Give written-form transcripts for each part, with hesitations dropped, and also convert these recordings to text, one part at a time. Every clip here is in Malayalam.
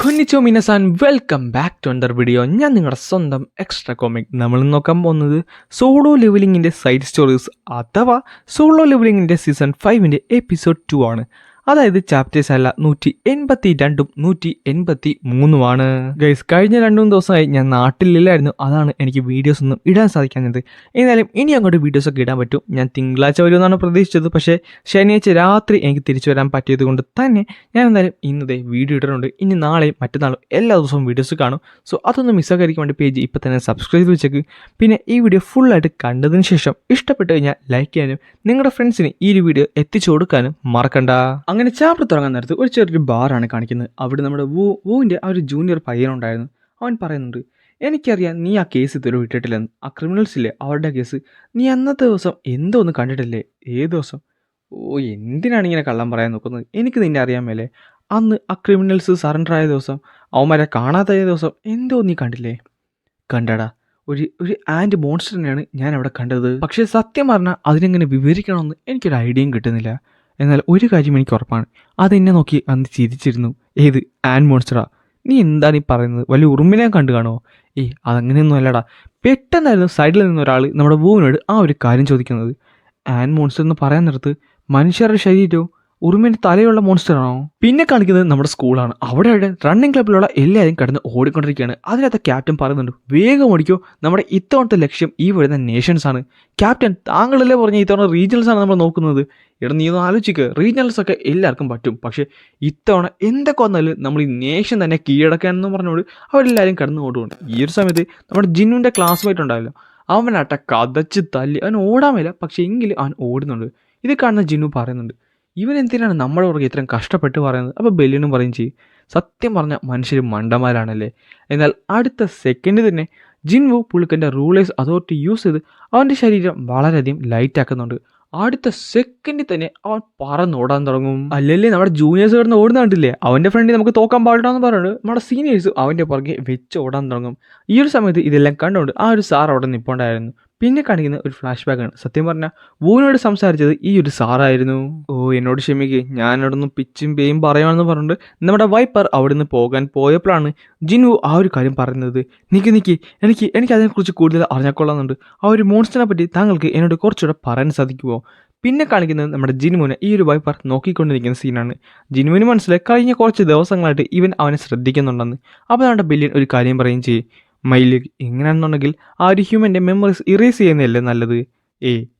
കൊന്നിച്ചോ മിനസാൻ welcome back to another video. ഞാൻ നിങ്ങളുടെ സ്വന്തം എക്സ്ട്രാ കോമിക്. നമ്മൾ നോക്കാൻ പോകുന്നത് സോളോ ലെവലിങ്ങിൻ്റെ സൈഡ് സ്റ്റോറീസ് അഥവാ സോളോ ലെവലിങ്ങിൻ്റെ സീസൺ 5 എപ്പിസോഡ് 2 ആണ്. അതായത് ചാപ്റ്റേഴ്സ് അല്ല 182ഉം 183ഉമാണ്. ഗൈസ്, കഴിഞ്ഞ 2-3 ദിവസമായി ഞാൻ നാട്ടിലില്ലായിരുന്നു. അതാണ് എനിക്ക് വീഡിയോസ് ഒന്നും ഇടാൻ സാധിക്കാഞ്ഞത്. എന്നാലും ഇനി അങ്ങോട്ട് വീഡിയോസൊക്കെ ഇടാൻ പറ്റും. ഞാൻ തിങ്കളാഴ്ച വരുമെന്നാണ് പ്രതീക്ഷിച്ചത്. പക്ഷേ ശനിയാഴ്ച രാത്രി എനിക്ക് തിരിച്ചു വരാൻ പറ്റിയത് കൊണ്ട് തന്നെ ഞാൻ എന്തായാലും ഇന്നത്തെ വീഡിയോ ഇട്ടിട്ടുണ്ട്. ഇനി നാളെയും മറ്റന്നാളും എല്ലാ ദിവസവും വീഡിയോസ് കാണും. സോ അതൊന്നും മിസ്സായിരിക്കാൻ വേണ്ടി പേജ് ഇപ്പം തന്നെ സബ്സ്ക്രൈബ് ചെയ്ത് വെച്ചേക്ക്. പിന്നെ ഈ വീഡിയോ ഫുള്ളായിട്ട് കണ്ടതിന് ശേഷം ഇഷ്ടപ്പെട്ട് കഴിഞ്ഞാൽ ലൈക്ക് ചെയ്യാനും നിങ്ങളുടെ ഫ്രണ്ട്സിന് ഈ ഒരു വീഡിയോ എത്തിച്ചു കൊടുക്കാനും മറക്കണ്ട. അങ്ങനെ ചാപ്റ്റർ തുടങ്ങാൻ നേരത്ത് ഒരു ചെറിയൊരു ബാറാണ് കാണിക്കുന്നത്. അവിടെ നമ്മുടെ വൂവിൻ്റെ ആ ഒരു ജൂനിയർ പയ്യനുണ്ടായിരുന്നു. അവൻ പറയുന്നുണ്ട്, എനിക്കറിയാം നീ ആ കേസ് ഇതുവരെ വിട്ടിട്ടില്ലെന്ന്. ആ ക്രിമിനൽസില്ലേ അവരുടെ കേസ് നീ അന്നത്തെ ദിവസം എന്തോ ഒന്ന് കണ്ടിട്ടില്ലേ? ഏത് ദിവസം? ഓ, എന്തിനാണ് ഇങ്ങനെ കള്ളം പറയാൻ നോക്കുന്നത്? എനിക്ക് നിന്നെ അറിയാൻ മേലേ. അന്ന് ആ ക്രിമിനൽസ് സറണ്ടർ ആയ ദിവസം, അവന്മാരെ കാണാതായ ദിവസം എന്തോ നീ കണ്ടില്ലേ? കണ്ടടാ, ഒരു ആൻഡ് മോൺസ്റ്ററിനെയാണ് ഞാൻ അവിടെ കണ്ടത്. പക്ഷേ സത്യം പറഞ്ഞാൽ അതിനെങ്ങനെ വിവരിക്കണമെന്ന് എനിക്കൊരു ഐഡിയയും കിട്ടുന്നില്ല. എന്നാൽ ഒരു കാര്യം എനിക്ക് ഉറപ്പാണ്, അതെന്നെ നോക്കി അന്ന് ചിരിച്ചിരുന്നു. ഏത് ആൻഡ് മോൺസ്റ്ററാ? നീ എന്താണ് ഈ പറയുന്നത്? വലിയ ഉറുമ്പിനെ കണ്ടു കാണുമോ? അതങ്ങനെയൊന്നും അല്ലടാ. പെട്ടെന്നായിരുന്നു സൈഡിൽ നിന്ന് ഒരാൾ നമ്മുടെ വൂവിനോട് ആ ഒരു കാര്യം ചോദിക്കുന്നത്. ആൻഡ് മോൺസ്റ്റർ എന്ന് പറയാൻ നേരത്ത് മനുഷ്യരുടെ ശരീരവും ഉറുമ്പിൻ്റെ തലയുള്ള മോൺസ്റ്ററാണോ? പിന്നെ കാണിക്കുന്നത് നമ്മുടെ സ്കൂളാണ്. അവിടെ റണ്ണിങ് ക്ലബ്ബിലുള്ള എല്ലാവരും കിടന്ന് ഓടിക്കൊണ്ടിരിക്കുകയാണ്. അതിനകത്ത് ക്യാപ്റ്റൻ പറയുന്നുണ്ട്, വേഗം ഓടിക്കോ, നമ്മുടെ ഇത്തവണത്തെ ലക്ഷ്യം ഈ വരുന്ന നേഷൻസ് ആണ്. ക്യാപ്റ്റൻ, താങ്കളല്ലേ പറഞ്ഞ ഇത്തവണ റീജിയൽസ് ആണ് നമ്മൾ നോക്കുന്നത്. നീ ഒന്ന് ആലോചിക്കുക, റീജിയൽസ് ഒക്കെ എല്ലാവർക്കും പറ്റും, പക്ഷേ ഇത്തവണ എന്തൊക്കെ വന്നാലും നമ്മൾ ഈ നേഷൻ തന്നെ കീഴടക്കാനെന്ന് പറഞ്ഞുകൊണ്ട് അവരെല്ലാവരും കിടന്ന് ഓടുകയാണ്. ഈ ഒരു സമയത്ത് നമ്മുടെ ജിന്നുവിൻ്റെ ക്ലാസ്മേറ്റ് ഉണ്ടായല്ലോ, അവനാട്ട കതച്ച് തല്ലി. അവൻ ഓടാൻ മേല, പക്ഷേ എങ്കിലും അവൻ ഓടുന്നുണ്ട്. ഇത് കാണുന്ന ജിന്നു പറയുന്നുണ്ട്, ഇവൻ എന്തിനാണ് നമ്മുടെ പുറകെ ഇത്രയും കഷ്ടപ്പെട്ട് പറയുന്നത്? അപ്പോൾ ബെല്ലിനും പറയും ചെയ്യും, സത്യം പറഞ്ഞാൽ മനുഷ്യർ മണ്ടന്മാരാണല്ലേ. എന്നാൽ അടുത്ത സെക്കൻഡ് തന്നെ ജിൻവു പുള്ളിക്കൻ്റെ റൂളേഴ്സ് അതോറിറ്റി യൂസ് ചെയ്ത് അവൻ്റെ ശരീരം വളരെയധികം ലൈറ്റ് ആക്കുന്നുണ്ട്. അടുത്ത സെക്കൻഡിൽ തന്നെ അവൻ പറന്നോടാൻ തുടങ്ങും. അല്ലല്ലേ നമ്മുടെ ജൂനിയേഴ്സ് കിടന്ന് ഓടുന്ന കണ്ടില്ലേ? അവൻ്റെ ഫ്രണ്ടിൽ നമുക്ക് തോക്കാൻ പാടില്ലെന്ന് പറഞ്ഞിട്ട് നമ്മുടെ സീനിയേഴ്സ് അവൻ്റെ പുറകെ വെച്ച് ഓടാൻ തുടങ്ങും. ഈ ഒരു സമയത്ത് ഇതെല്ലാം കണ്ടുകൊണ്ട് ആ ഒരു സാർ അവിടെ നിൽപ്പുണ്ടായിരുന്നു. പിന്നെ കാണിക്കുന്ന ഒരു ഫ്ലാഷ് ബാക്കാണ്. സത്യം പറഞ്ഞാൽ വൂവിനോട് സംസാരിച്ചത് ഈ ഒരു സാറായിരുന്നു. എന്നോട് ക്ഷമിക്കുക, ഞാനവിടുന്ന് പിച്ചും പേയും പറയുകയാണെന്ന് പറഞ്ഞിട്ട് നമ്മുടെ വൈപ്പർ അവിടെ നിന്ന് പോകാൻ പോയപ്പോഴാണ് ജിൻവു ആ ഒരു കാര്യം പറയുന്നത്. എനിക്ക് അതിനെക്കുറിച്ച് കൂടുതൽ അറിഞ്ഞാക്കൊള്ളാമെന്നുണ്ട്. ആ ഒരു മോൺസ്റ്ററിനെ പറ്റി താങ്കൾക്ക് എന്നോട് കുറച്ചുകൂടെ പറയാൻ സാധിക്കുമോ? പിന്നെ കാണിക്കുന്നത് നമ്മുടെ ജിനുവിനെ ഈ ഒരു വൈപ്പർ നോക്കിക്കൊണ്ടിരിക്കുന്ന സീനാണ്. ജിനുവിന് മനസ്സിലായി കഴിഞ്ഞ കുറച്ച് ദിവസങ്ങളായിട്ട് ഇവൻ അവനെ ശ്രദ്ധിക്കുന്നുണ്ടെന്ന്. അപ്പോൾ നമ്മുടെ ബില്യൻ ഒരു കാര്യം പറയുകയും ചെയ്യും, മൈല് എങ്ങനെയാണെന്നുണ്ടെങ്കിൽ ആ ഒരു ഹ്യൂമൻ്റെ മെമ്മറീസ് ഇറേസ് ചെയ്യുന്നതല്ലേ നല്ലത്?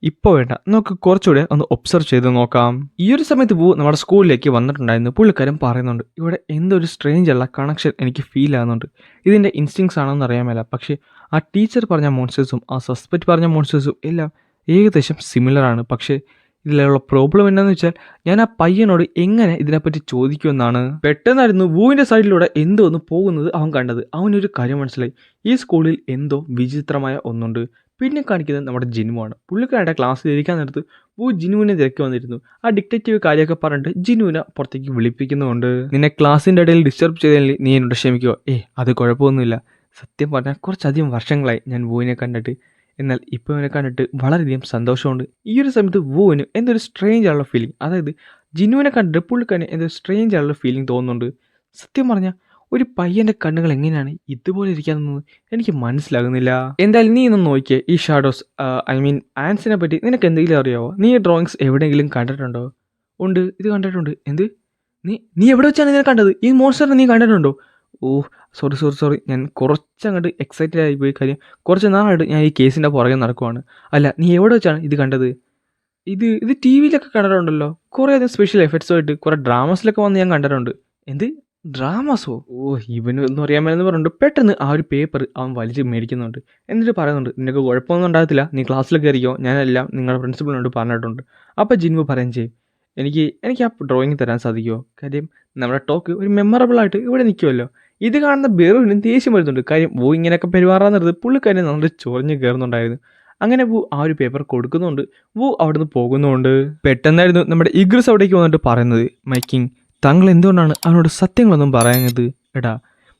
ഇപ്പോൾ വേണ്ട, നമുക്ക് കുറച്ചുകൂടെ ഒന്ന് ഒബ്സർവ് ചെയ്ത് നോക്കാം. ഈ ഒരു സമയത്ത് നമ്മുടെ സ്കൂളിലേക്ക് വന്നിട്ടുണ്ടായിരുന്നു. പുള്ളിക്കാരൻ പറയുന്നുണ്ട്, ഇവിടെ എന്തൊരു സ്ട്രേഞ്ച് ഉള്ള കണക്ഷൻ എനിക്ക് ഫീൽ ആകുന്നുണ്ട്. ഇതിൻ്റെ ഇൻസ്റ്റിങ്സ് ആണോന്ന് അറിയാൻ മേല, പക്ഷേ ആ ടീച്ചർ പറഞ്ഞ മോൺസ്റ്റേഴ്സും ആ സസ്പെക്റ്റ് പറഞ്ഞ മോൺസ്റ്റേഴ്സും എല്ലാം ഏകദേശം സിമിലറാണ്. പക്ഷേ ഇതിലുള്ള പ്രോബ്ലം എന്താണെന്ന് വെച്ചാൽ ഞാൻ ആ പയ്യനോട് എങ്ങനെ ഇതിനെപ്പറ്റി ചോദിക്കുമെന്നാണ്. പെട്ടെന്നായിരുന്നു വൂവിൻ്റെ സൈഡിലൂടെ എന്തോ ഒന്ന് പോകുന്നത് അവൻ കണ്ടത്. അവനൊരു കാര്യം മനസ്സിലായി, ഈ സ്കൂളിൽ എന്തോ വിചിത്രമായ ഒന്നുണ്ട്. പിന്നെ കാണിക്കുന്നത് നമ്മുടെ ജിനുവാണ്. പുള്ളിക്കാരുടെ ക്ലാസ്സിൽ ഇരിക്കാൻ നേരത്ത് ജിനുവിനെ തിരക്കി വന്നിരുന്നു. ആ ഡിറ്റക്റ്റീവ് കാര്യമൊക്കെ പറഞ്ഞിട്ട് ജിനുവിനെ പുറത്തേക്ക് വിളിപ്പിക്കുന്നുണ്ട്. നിന്നെ ക്ലാസ്സിൻ്റെ ഇടയിൽ ഡിസ്റ്റർബ് ചെയ്തതിൽ നീ എന്നോട് ക്ഷമിക്കുമോ? അത് കുഴപ്പമൊന്നുമില്ല. സത്യം പറഞ്ഞാൽ കുറച്ചധികം വർഷങ്ങളായി ഞാൻ വൂവിനെ കണ്ടിട്ട്. എന്നാൽ ഇപ്പോൾ അവനെ കണ്ടിട്ട് വളരെയധികം സന്തോഷമുണ്ട്. ഈ ഒരു സമയത്ത് വൂവിന് എന്തൊരു സ്ട്രേഞ്ച് ആയുള്ള ഫീലിംഗ്, അതായത് ജിനുവിനെ കണ്ടിട്ട് പുള്ളിക്കാരന് എന്തൊരു സ്ട്രേഞ്ച് ആയുള്ള ഫീലിംഗ് തോന്നുന്നുണ്ട്. സത്യം പറഞ്ഞാൽ ഒരു പയ്യൻ്റെ കണ്ണുകൾ എങ്ങനെയാണ് ഇതുപോലെ ഇരിക്കാമെന്ന് എനിക്ക് മനസ്സിലാകുന്നില്ല. എന്തായാലും നീ ഇന്ന് നോക്കിയേ, ഈ ഷാഡോസ് ആൻസിനെ പറ്റി നിനക്ക് എന്തെങ്കിലും അറിയാവോ? നീ ഈ ഡ്രോയിങ്സ് എവിടെയെങ്കിലും കണ്ടിട്ടുണ്ടോ? ഉണ്ട്, ഇത് കണ്ടിട്ടുണ്ട്. എന്ത്? നീ എവിടെ വെച്ചാണ് ഇതിനെ കണ്ടത്? ഈ മോൺസ്റ്ററിനെ നീ കണ്ടിട്ടുണ്ടോ? സോറി, ഞാൻ കുറച്ചങ്ങോട്ട് എക്സൈറ്റഡ് ആയിപ്പോയി. കാര്യം കുറച്ച് നാളായിട്ട് ഞാൻ ഈ കേസിൻ്റെ പുറകെ നടക്കുവാണ്. അല്ല, നീ എവിടെ വെച്ചാണ് ഇത് കണ്ടത്? ഇത് ടി വിയിലൊക്കെ കണ്ടിട്ടുണ്ടല്ലോ. കുറേ അധികം സ്പെഷ്യൽ എഫക്ട്സുമായിട്ട് കുറേ ഡ്രാമസിലൊക്കെ വന്ന് ഞാൻ കണ്ടിട്ടുണ്ട്. എന്ത് ഡ്രാമാസോ? ഇവന് ഒന്നും അറിയാമെന്ന് പറഞ്ഞിട്ട് പെട്ടെന്ന് ആ ഒരു പേപ്പർ അവൻ വലിച്ച് മേടിക്കുന്നുണ്ട്. എന്നിട്ട് പറയുന്നുണ്ട്, നിനക്ക് കുഴപ്പമൊന്നും ഉണ്ടാകത്തില്ല, നീ ക്ലാസ്സിൽ കയറിയോ, ഞാനെല്ലാം നിങ്ങളുടെ പ്രിൻസിപ്പളിനോട് പറഞ്ഞിട്ടുണ്ട്. അപ്പോൾ ജിൻവു പറയും ചെയ്യും, എനിക്ക് ആ ഡ്രോയിങ് തരാൻ സാധിക്കുമോ? കാര്യം നമ്മുടെ ടോക്ക് ഒരു മെമ്മറബിളായിട്ട് ഇവിടെ നിൽക്കുമല്ലോ. ഇത് കാണുന്ന ബെറുവിനും ദേഷ്യം വരുന്നുണ്ട്. കാര്യം ഇങ്ങനെയൊക്കെ പെരുമാറാന്നത് പുള്ളിക്കാരനെ നല്ല ചൊറിഞ്ഞ് കയറുന്നുണ്ടായിരുന്നു. അങ്ങനെ ആ ഒരു പേപ്പർ കൊടുക്കുന്നുണ്ട്. അവിടുന്ന് പോകുന്നുണ്ട്. പെട്ടെന്നായിരുന്നു നമ്മുടെ ഇഗ്രിസ് അവിടേക്ക് വന്നിട്ട് പറയുന്നത്, മൈക്കിങ്, താങ്കൾ എന്തുകൊണ്ടാണ് അവനോട് സത്യങ്ങളൊന്നും പറയുന്നത്? എടാ,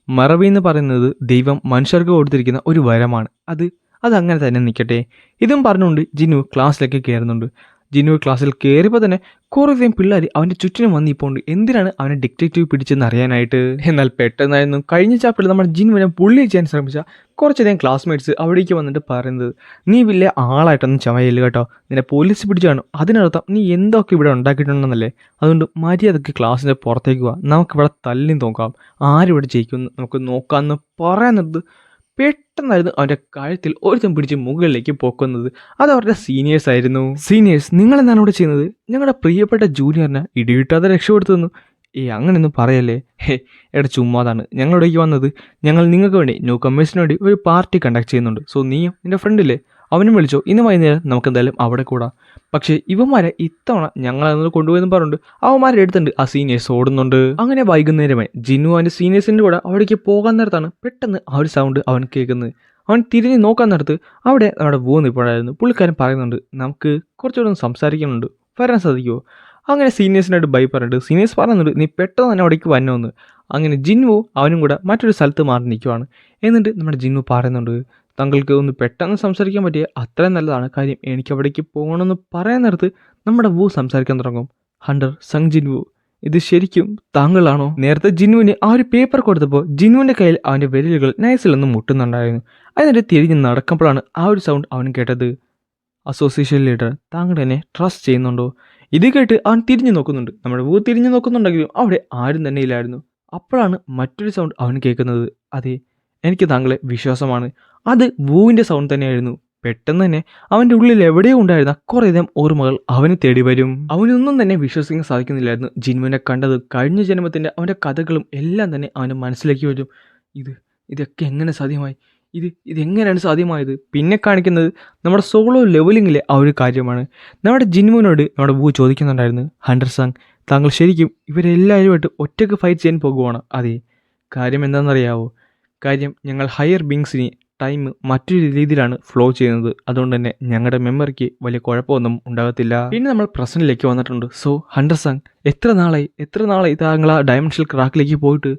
മറവി എന്ന് പറയുന്നത് ദൈവം മനുഷ്യർക്ക് കൊടുത്തിരിക്കുന്ന ഒരു വരമാണ്. അത് അങ്ങനെ തന്നെ നിൽക്കട്ടെ. ഇതും പറഞ്ഞുകൊണ്ട് ജിനു ക്ലാസ്സിലേക്ക് കയറുന്നുണ്ട്. ജിനു ക്ലാസ്സിൽ കയറിയപ്പോൾ തന്നെ കുറേയധികം പിള്ളേർ അവൻ്റെ ചുറ്റിനും വന്നിപ്പോണ്ട് എന്തിനാണ് അവനെ ഡിറ്റക്റ്റീവ് പിടിച്ചെന്ന് അറിയാനായിട്ട്. എന്നാൽ പെട്ടെന്നായിരുന്നു കഴിഞ്ഞ ചാപ്റ്ററിൽ നമ്മൾ ജിനുവിനെ പുള്ളി ചെയ്യാൻ ശ്രമിച്ച കുറച്ചധികം ക്ലാസ്മേറ്റ്സ് അവിടേക്ക് വന്നിട്ട് പറയുന്നത്, നീ വലിയ ആളായിട്ടൊന്നും ചമയല്ല കേട്ടോ, നിന്നെ പോലീസ് പിടിച്ചാണ്, അതിനർത്ഥം നീ എന്തൊക്കെ ഇവിടെ ഉണ്ടാക്കിയിട്ടുണ്ടെന്നല്ലേ, അതുകൊണ്ട് മര്യാദയ്ക്ക് ക്ലാസ്സിൻ്റെ പുറത്തേക്ക് പോവാം, നമുക്കിവിടെ തല്ലി നോക്കാം, ആരിവിടെ ജയിക്കുമെന്ന് നമുക്ക് നോക്കാമെന്ന് പറയാനത് പെട്ടെന്നായിരുന്നു അവൻ്റെ കഴുത്തിൽ ഒരുത്തം പിടിച്ച് മുകളിലേക്ക് പൊക്കുന്നത്. അത് അവരുടെ സീനിയേഴ്സ് ആയിരുന്നു. സീനിയേഴ്സ്, നിങ്ങൾ എന്താണ് ഇവിടെ ചെയ്യുന്നത്? ഞങ്ങളുടെ പ്രിയപ്പെട്ട ജൂനിയറിനെ ഇടിയിട്ടാതെ രക്ഷപ്പെടുത്തുന്നു. അങ്ങനെയൊന്നും പറയല്ലേ. എടാ ചുമ്മാതാണ്, ഞങ്ങളിവിടേക്ക് വന്നത് ഞങ്ങൾ നിങ്ങൾക്ക് വേണ്ടി ന്യൂ കമ്മേഴ്സിന് വേണ്ടി ഒരു പാർട്ടി കണ്ടക്ട് ചെയ്യുന്നുണ്ട്. സോ നീയും നിൻ്റെ ഫ്രണ്ടില്ലേ അവനും വിളിച്ചോ, ഇന്ന് വൈകുന്നേരം നമുക്ക് എന്തായാലും അവിടെ കൂടാം. പക്ഷേ ഇവന്മാരെ ഇത്തവണ ഞങ്ങളതൊന്ന് കൊണ്ടുപോയെന്ന് പറഞ്ഞിട്ട് അവന്മാരെ എടുത്തുണ്ട് ആ സീനിയേഴ്സ് ഓടുന്നുണ്ട്. അങ്ങനെ വൈകുന്നേരമായി ജിനു അവൻ്റെ സീനിയേഴ്സിൻ്റെ കൂടെ അവിടേക്ക് പോകാൻ നേരത്താണ് പെട്ടെന്ന് ആ ഒരു സൗണ്ട് അവൻ കേൾക്കുന്നത്. അവൻ തിരിഞ്ഞ് നോക്കാൻ നേരത്ത് അവിടെ നമ്മുടെ വൂ നിൽപ്പുണ്ടായിരുന്നു. പുള്ളിക്കാരൻ പറയുന്നുണ്ട്, നമുക്ക് കുറച്ചുകൂടെ ഒന്ന് സംസാരിക്കുന്നുണ്ട്, വരാൻ സാധിക്കുമോ? അങ്ങനെ സീനിയേഴ്സിനായിട്ട് ബൈ പറഞ്ഞിട്ട് സീനിയേഴ്സ് പറയുന്നുണ്ട്, നീ പെട്ടെന്ന് തന്നെ അവിടേക്ക് വന്നോന്ന്. അങ്ങനെ ജിന്നു അവനും കൂടെ മറ്റൊരു സ്ഥലത്ത് മാറി നിൽക്കുവാണ്. എന്നിട്ട് നമ്മുടെ ജിന്നു പറയുന്നുണ്ട്, താങ്കൾക്ക് ഒന്ന് പെട്ടെന്ന് സംസാരിക്കാൻ പറ്റിയ അത്രയും നല്ലതാണ്, കാര്യം എനിക്ക് അവിടേക്ക് പോകണമെന്ന് പറയാൻ നേരത്ത് നമ്മുടെ വൂ സംസാരിക്കാൻ തുടങ്ങും. ഹണ്ടർ സങ് ജിൻവു, ഇത് ശരിക്കും താങ്കളാണോ? നേരത്തെ ജിന്നുവിന് ആ ഒരു പേപ്പർ കൊടുത്തപ്പോൾ ജിന്നുവിൻ്റെ കയ്യിൽ അവൻ്റെ വിരലുകൾ നൈസിലൊന്നും മുട്ടുന്നുണ്ടായിരുന്നു. അതിനിടെ തിരിഞ്ഞ് നടക്കുമ്പോഴാണ് ആ ഒരു സൗണ്ട് അവൻ കേട്ടത്. അസോസിയേഷൻ ലീഡർ, താങ്കൾ എന്നെ ട്രസ്റ്റ് ചെയ്യുന്നുണ്ടോ? ഇത് കേട്ട് അവൻ തിരിഞ്ഞു നോക്കുന്നുണ്ട്. നമ്മുടെ വൂ തിരിഞ്ഞു നോക്കുന്നുണ്ടെങ്കിലും അവിടെ ആരും തന്നെ ഇല്ലായിരുന്നു. അപ്പോഴാണ് മറ്റൊരു സൗണ്ട് അവൻ കേൾക്കുന്നത്. അതെ, എനിക്ക് താങ്കളെ വിശ്വാസമാണ്. അത് വൂവിൻ്റെ സൗണ്ട് തന്നെയായിരുന്നു. പെട്ടെന്ന് തന്നെ അവൻ്റെ ഉള്ളിൽ എവിടെയോ ഉണ്ടായിരുന്ന കുറേയധികം ഓർമ്മകൾ അവന് തേടി വരും. അവനൊന്നും തന്നെ വിശ്വസിക്കാൻ സാധിക്കുന്നില്ലായിരുന്നു. ജിൻവിനെ കണ്ടത് കഴിഞ്ഞ ജന്മത്തിൻ്റെ അവൻ്റെ കഥകളും എല്ലാം തന്നെ അവന് മനസ്സിലേക്ക് വരും. ഇതൊക്കെ എങ്ങനെ സാധ്യമായി? ഇതെങ്ങനെയാണ് സാധ്യമായത്? പിന്നെ കാണിക്കുന്നത് നമ്മുടെ സോളോ ലെവലിങ്ങിലെ ആ ഒരു കാര്യമാണ്. നമ്മുടെ ജിൻമുവിനോട് നമ്മുടെ വൂ ചോദിക്കുന്നുണ്ടായിരുന്നു, ഹണ്ടർ സങ്, താങ്കൾ ശരിക്കും ഇവരെല്ലാവരുമായിട്ട് ഒറ്റയ്ക്ക് ഫൈറ്റ് ചെയ്യാൻ പോകുവാണ്? അതെ. കാര്യം എന്താണെന്നറിയാവോ? കാര്യം ഞങ്ങൾ ഹയർ ബീങ്സിന് ടൈം മറ്റൊരു രീതിയിലാണ് ഫ്ലോ ചെയ്യുന്നത്. അതുകൊണ്ട് തന്നെ ഞങ്ങളുടെ മെമ്മറിക്ക് വലിയ കുഴപ്പമൊന്നും ഉണ്ടാകത്തില്ല. പിന്നെ നമ്മൾ പ്രസൻറ്റിലേക്ക് വന്നിട്ടുണ്ട്. സോ ഹണ്ടർ സങ്, എത്ര നാളായി താങ്കൾ ആ ഡയമെൻഷൽ ക്രാക്കിലേക്ക് പോയിട്ട്?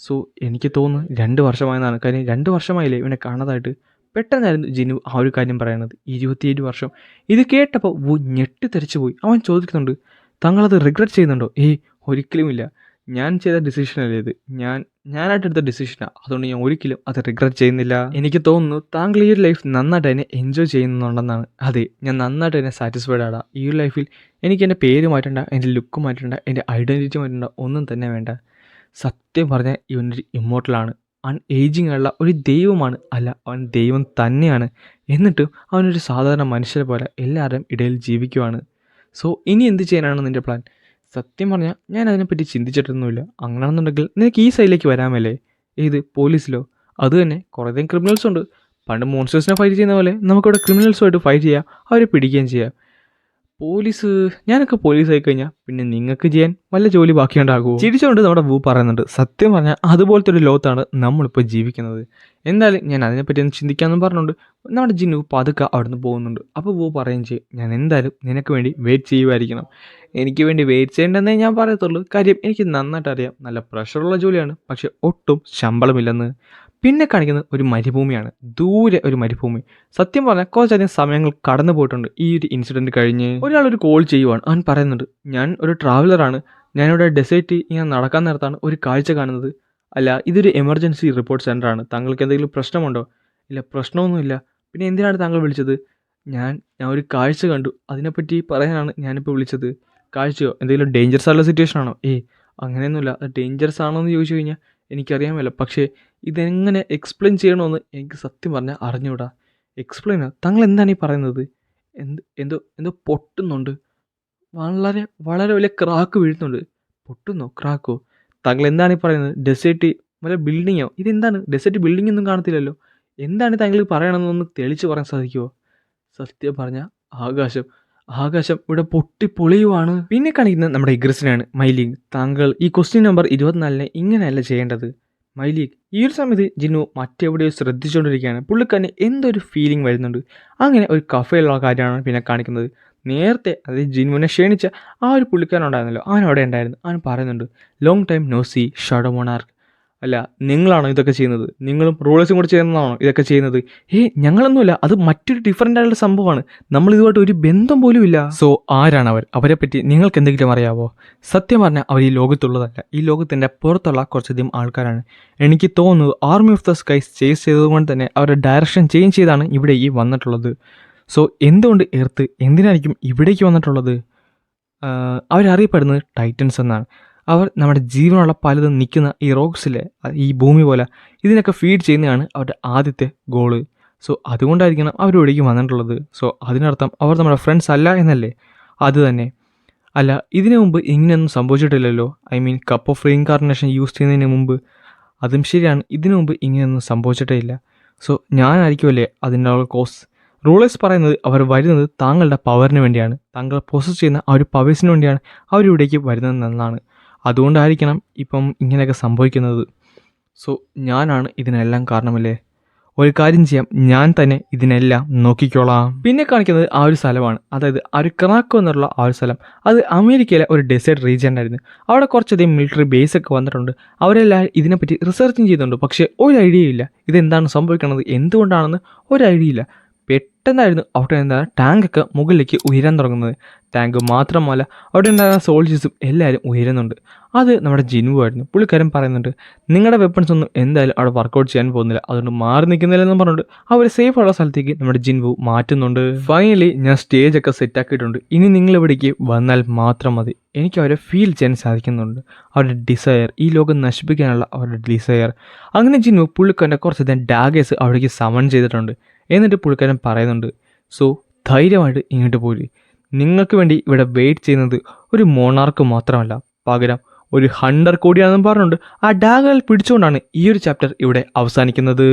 സോ എനിക്ക് തോന്നുന്നു 2 വർഷമായെന്നാണ്. കാര്യം 2 വർഷമായില്ലേ ഇവനെ കാണാതായിട്ട്. പെട്ടെന്നായിരുന്നു ജിനു ആ ഒരു കാര്യം പറയുന്നത്. 27 വർഷം. ഇത് കേട്ടപ്പോൾ വു ഞെട്ടിത്തെറിച്ചു പോയി. അവൻ ചോദിക്കുന്നുണ്ട്, താങ്കളത് റിഗ്രറ്റ് ചെയ്യുന്നുണ്ടോ? ഒരിക്കലുമില്ല. ഞാൻ ചെയ്ത ഡിസിഷനല്ലേ ഇത്. ഞാനായിട്ടെടുത്ത ഡിസിഷനാണ്. അതുകൊണ്ട് ഞാൻ ഒരിക്കലും അത് റിഗ്രറ്റ് ചെയ്യുന്നില്ല. എനിക്ക് തോന്നുന്നു താങ്കൾ ഈ ഒരു ലൈഫ് നന്നായിട്ട് തന്നെ എൻജോയ് ചെയ്യുന്നുണ്ടെന്നാണ്. അതെ, ഞാൻ നന്നായിട്ട് തന്നെ സാറ്റിസ്ഫൈഡ് ആണ്. ഈ ഒരു ലൈഫിൽ എനിക്ക് എൻ്റെ പേര് മാറ്റണ്ട, എൻ്റെ ലുക്ക് മാറ്റണ്ട, എൻ്റെ ഐഡൻറ്റിറ്റി മാറ്റണ്ട, ഒന്നും തന്നെ വേണ്ട. സത്യം പറഞ്ഞാൽ ഇവനൊരു ഇമ്മോർട്ടലാണ്, ഏജിങ് ഉള്ള ഒരു ദൈവമാണ്. അല്ല, അവൻ ദൈവം തന്നെയാണ്. എന്നിട്ടും അവനൊരു സാധാരണ മനുഷ്യരെ പോലെ എല്ലാവരുടെയും ഇടയിൽ ജീവിക്കുവാണ്. സോ ഇനി എന്ത് ചെയ്യാനാണ് നിൻ്റെ പ്ലാൻ? സത്യം പറഞ്ഞാൽ ഞാൻ അതിനെപ്പറ്റി ചിന്തിച്ചിട്ടൊന്നുമില്ല. അങ്ങനെയാണെന്നുണ്ടെങ്കിൽ നിനക്ക് ഈ സൈഡിലേക്ക് വരാമല്ലേ? ഏത് പോലീസിലോ? അത് തന്നെ കുറേയധികം ക്രിമിനൽസ് ഉണ്ട്. പണ്ട് മോൺസ്റ്റേഴ്സിനെ ഫൈറ്റ് ചെയ്യുന്ന പോലെ നമുക്കിവിടെ ക്രിമിനൽസുമായിട്ട് ഫൈറ്റ് ചെയ്യാം, അവരെ പിടിക്കുകയും ചെയ്യാം. ഞാനൊക്കെ പോലീസായി കഴിഞ്ഞാൽ പിന്നെ നിങ്ങൾക്ക് ചെയ്യാൻ വല്ല ജോലി ബാക്കിയുണ്ടാകുമോ? ചിരിച്ചുകൊണ്ട് നമ്മുടെ വൂ പറയുന്നുണ്ട്, സത്യം പറഞ്ഞാൽ അതുപോലത്തെ ഒരു ലോകത്താണ് നമ്മളിപ്പോൾ ജീവിക്കുന്നത്. എന്തായാലും ഞാൻ അതിനെപ്പറ്റി ഒന്ന് ചിന്തിക്കാമെന്ന് പറഞ്ഞുകൊണ്ട് നമ്മുടെ ജിന്നു പതുക്കെ അവിടുന്ന് പോകുന്നുണ്ട്. അപ്പോൾ വൂ പറയുകയും ചെയ്യും, ഞാൻ എന്തായാലും നിനക്ക് വേണ്ടി വെയിറ്റ് ചെയ്യുമായിരിക്കണം. എനിക്ക് വേണ്ടി വെയിറ്റ് ചെയ്യേണ്ടെന്നേ ഞാൻ പറയത്തുള്ളൂ. കാര്യം എനിക്ക് നന്നായിട്ട് അറിയാം, നല്ല പ്രഷറുള്ള ജോലിയാണ്, പക്ഷെ ഒട്ടും ശമ്പളമില്ലെന്ന്. പിന്നെ കാണിക്കുന്നത് ഒരു മരുഭൂമിയാണ്, ദൂരെ ഒരു മരുഭൂമി. സത്യം പറഞ്ഞാൽ കുറച്ചധികം സമയങ്ങൾ കടന്നു പോയിട്ടുണ്ട് ഈ ഒരു ഇൻസിഡൻറ്റ് കഴിഞ്ഞ്. ഒരാളൊരു കോൾ ചെയ്യുവാണ്. അവൻ പറയുന്നുണ്ട്, ഞാൻ ഒരു ട്രാവലറാണ്, ഞാനിവിടെ ഡെസേർട്ട് ഇങ്ങനെ നടക്കാൻ നേരത്താണ് ഒരു കാഴ്ച കാണുന്നത്. അല്ല, ഇതൊരു എമർജൻസി റിപ്പോർട്ട് സെൻ്ററാണ്, താങ്കൾക്ക് എന്തെങ്കിലും പ്രശ്നമുണ്ടോ? ഇല്ല, പ്രശ്നമൊന്നുമില്ല. പിന്നെ എന്തിനാണ് താങ്കൾ വിളിച്ചത്? ഞാൻ ഒരു കാഴ്ച കണ്ടു, അതിനെപ്പറ്റി പറയാനാണ് ഞാനിപ്പോൾ വിളിച്ചത്. കാഴ്ചയോ? എന്തെങ്കിലും ഡേഞ്ചറസ് ആയിട്ടുള്ള സിറ്റുവേഷൻ ആണോ? അങ്ങനെയൊന്നുമില്ല. അത് ഡേഞ്ചറസ് ആണോ എന്ന് ചോദിച്ചു കഴിഞ്ഞാൽ എനിക്കറിയാമല്ലോ, പക്ഷേ ഇതെങ്ങനെ എക്സ്പ്ലെയിൻ ചെയ്യണമെന്ന് എനിക്ക് സത്യം പറഞ്ഞാൽ അറിഞ്ഞൂടാ. എക്സ്പ്ലെയിനോ? താങ്കൾ എന്താണ് ഈ പറയുന്നത്? എന്തോ പൊട്ടുന്നുണ്ട്, വളരെ വളരെ വലിയ ക്രാക്ക് വീഴുന്നുണ്ട്. പൊട്ടുന്നോ? ക്രാക്കോ? താങ്കൾ എന്താണ് ഈ പറയുന്നത്? ഡെസേർട്ട് വല്ല ബിൽഡിങ്ങോ? ഇതെന്താണ്? ഡെസേർട്ട് ബിൽഡിംഗ് ഒന്നും കാണത്തില്ലല്ലോ. എന്താണ് താങ്കൾ പറയണമെന്നൊന്ന് തെളിച്ച് പറയാൻ സാധിക്കുമോ? സത്യം പറഞ്ഞാൽ ആകാശം ഇവിടെ പൊട്ടിപ്പൊളിയുവാണ്. പിന്നെ കാണിക്കുന്നത് നമ്മുടെ ഇഗ്രസിനാണ്. മൈലീഗ്, താങ്കൾ ഈ ക്വസ്റ്റ്യൻ നമ്പർ 24 ഇങ്ങനെയല്ല ചെയ്യേണ്ടത്. മൈലീഗ്, ഈ ഒരു സമയത്ത് ജിന്നു മറ്റെവിടെയോ ശ്രദ്ധിച്ചുകൊണ്ടിരിക്കുകയാണ്. പുള്ളിക്കാരന് എന്തൊരു ഫീലിംഗ് വരുന്നുണ്ട്. അങ്ങനെ ഒരു കഫേയുള്ള കാര്യമാണ് പിന്നെ കാണിക്കുന്നത്. നേരത്തെ അതായത് ജിന്നുവിനെ ക്ഷണിച്ച ആ ഒരു പുള്ളിക്കാരൻ ഉണ്ടായിരുന്നല്ലോ, അവൻ അവിടെ ഉണ്ടായിരുന്നു. അവൻ പറയുന്നുണ്ട്, long time no see shadow monarch. അല്ല, നിങ്ങളാണോ ഇതൊക്കെ ചെയ്യുന്നത്? നിങ്ങളും റൂളേഴ്സും കൂടെ ചേർന്നതാണോ ഇതൊക്കെ ചെയ്യുന്നത്? ഞങ്ങളൊന്നുമില്ല, അത് മറ്റൊരു ഡിഫറൻ്റ് ആയിട്ടുള്ള സംഭവമാണ്, നമ്മൾ ഇതുമായിട്ട് ഒരു ബന്ധം പോലും ഇല്ല. സോ ആരാണ് അവരെപ്പറ്റി നിങ്ങൾക്ക് എന്തെങ്കിലും അറിയാവോ? സത്യം പറഞ്ഞാൽ അവർ ഈ ലോകത്തുള്ളതല്ല, ഈ ലോകത്തിൻ്റെ പുറത്തുള്ള കുറച്ചധികം ആൾക്കാരാണ്. എനിക്ക് തോന്നുന്നത് army of the skies chase ചെയ്തതുകൊണ്ട് തന്നെ അവരുടെ ഡയറക്ഷൻ ചേഞ്ച് ചെയ്താണ് ഇവിടേക്ക് വന്നിട്ടുള്ളത്. സോ എന്തുകൊണ്ട് എർത്ത് എന്തിനായിരിക്കും ഇവിടേക്ക് വന്നിട്ടുള്ളത്? അവരറിയപ്പെടുന്നത് ടൈറ്റൻസ് എന്നാണ്. അവർ നമ്മുടെ ജീവനുള്ള പലതും നിൽക്കുന്ന ഈ റോക്സിലെ ഈ ഭൂമി പോലെ ഇതിനൊക്കെ ഫീഡ് ചെയ്യുന്നതാണ് അവരുടെ ആദ്യത്തെ ഗോള്. സോ അതുകൊണ്ടായിരിക്കണം അവരിവിടേക്ക് വന്നിട്ടുള്ളത്. സോ അതിനർത്ഥം അവർ നമ്മുടെ ഫ്രണ്ട്സ് അല്ല എന്നല്ലേ? അത് തന്നെ. അല്ല, ഇതിനു മുമ്പ് ഇങ്ങനെയൊന്നും സംഭവിച്ചിട്ടില്ലല്ലോ. I mean cup of reincarnation use ചെയ്യുന്നതിന് മുമ്പ്. അതും ശരിയാണ്, ഇതിനു മുമ്പ് ഇങ്ങനെയൊന്നും സംഭവിച്ചിട്ടേ ഇല്ല. സോ ഞാനായിരിക്കുമല്ലേ അതിൻ്റെ കോസ്? റൂളേഴ്സ് പറയുന്നത് അവർ വരുന്നത് താങ്കളുടെ പവറിന് വേണ്ടിയാണ്, താങ്കൾ പ്രോസസ് ചെയ്യുന്ന ആ ഒരു പവേഴ്സിന് വേണ്ടിയാണ് അവരിവിടേക്ക് വരുന്നതെന്നാണ്. അതുകൊണ്ടായിരിക്കണം ഇപ്പം ഇങ്ങനെയൊക്കെ സംഭവിക്കുന്നത്. സോ ഞാനാണ് ഇതിനെല്ലാം കാരണമല്ലേ? ഒരു കാര്യം ചെയ്യാം, ഞാൻ തന്നെ ഇതിനെല്ലാം നോക്കിക്കോളാം. പിന്നെ കാണിക്കുന്നത് ആ ഒരു സ്ഥലമാണ്, അതായത് ആ ഒരു ക്രാക്കോ എന്നുള്ള ആ ഒരു സ്ഥലം. അത് അമേരിക്കയിലെ ഒരു ഡെസേർട്ട് റീജിയൻ ആയിരുന്നു. അവിടെ കുറച്ചധികം മിലിറ്ററി ബേസ് ഒക്കെ വന്നിട്ടുണ്ട്. അവരെല്ലാം ഇതിനെപ്പറ്റി റിസർച്ചും ചെയ്യുന്നുണ്ട്. പക്ഷേ ഒരു ഐഡിയ ഇല്ല ഇതെന്താണ് സംഭവിക്കുന്നത്, എന്തുകൊണ്ടാണെന്ന് ഒരു ഐഡിയ ഇല്ല. പെട്ടെന്നായിരുന്നു അവിടെ ഉണ്ടായ ടാങ്കൊക്കെ മുകളിലേക്ക് ഉയരാൻ തുടങ്ങുന്നത്. ടാങ്ക് മാത്രമല്ല, അവിടെ ഉണ്ടായിരുന്ന സോൾജേഴ്സും എല്ലാവരും ഉയരുന്നുണ്ട്. അത് നമ്മുടെ ജിൻവു ആയിരുന്നു. പുള്ളിക്കാരൻ പറയുന്നുണ്ട്, നിങ്ങളുടെ വെപ്പൺസ് ഒന്നും എന്തായാലും അവിടെ വർക്കൗട്ട് ചെയ്യാൻ പോകുന്നില്ല, അതുകൊണ്ട് മാറി നിൽക്കുന്നില്ലെന്ന് പറഞ്ഞുകൊണ്ട് അവർ സേഫ് ഉള്ള സ്ഥലത്തേക്ക് നമ്മുടെ ജിൻവു മാറ്റുന്നുണ്ട്. ഫൈനലി ഞാൻ സ്റ്റേജൊക്കെ സെറ്റാക്കിയിട്ടുണ്ട്. ഇനി നിങ്ങൾ ഇവിടേക്ക് വന്നാൽ മാത്രം മതി. എനിക്ക് അവരെ ഫീൽ ചെയ്യാൻ സാധിക്കുന്നുണ്ട്, അവരുടെ ഡിസയർ, ഈ ലോകം നശിപ്പിക്കാനുള്ള അവരുടെ ഡിസയർ. അങ്ങനെ ജിൻവു പുള്ളിക്കാരൻ്റെ കുറച്ചധികം ഡാഗേഴ്സ് അവിടേക്ക് സമൺ ചെയ്തിട്ടുണ്ട്. എന്നിട്ട് പുള്ളിക്കാരൻ പറയുന്നുണ്ട്, സോ ധൈര്യമായിട്ട് ഇങ്ങോട്ട് പോരി. നിങ്ങൾക്ക് വേണ്ടി ഇവിടെ വെയിറ്റ് ചെയ്യുന്നത് ഒരു മോണാർക്ക് മാത്രമല്ല, പകരം ഒരു ഹണ്ടർ കൂടിയാണെന്ന് പറഞ്ഞുകൊണ്ട് ആ ഡാഗുകൾ പിടിച്ചുകൊണ്ടാണ് ഈ ഒരു ചാപ്റ്റർ ഇവിടെ അവസാനിക്കുന്നത്.